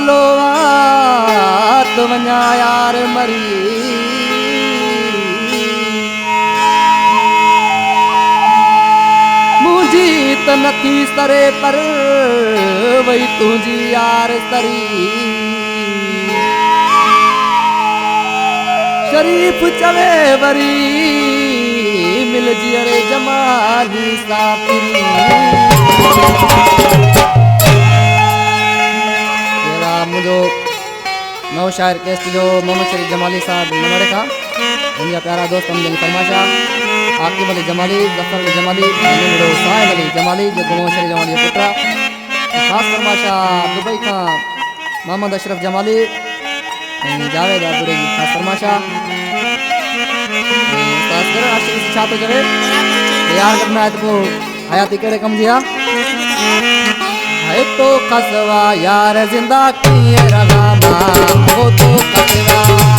hello आत वञा यार मरी मुंहिंजी त नथी सरे पर वई तुंहिंजी यार सरी शरीफ चवे वरी मिलजी अरे जमाली साफरी मुझो नौ शायर केस्ट जो मोहम्मद शरीफ जमाली साहब नंबर का उनका प्यारा दोस्त हमने फरमाशा आकिब अली जमाली जफर अली जमाली साहिब अली जमाली जो मोहम्मद शरीफ जमाली पुत्रा खास फरमाशा दुबई का मोहम्मद अशरफ जमाली जावेद अब्दुल खास फरमाशा छा तो चवे यार करना है तो हयाती केड़े कम दिया है तो कसवा यार जिंदा किए रहा वो तो कसवा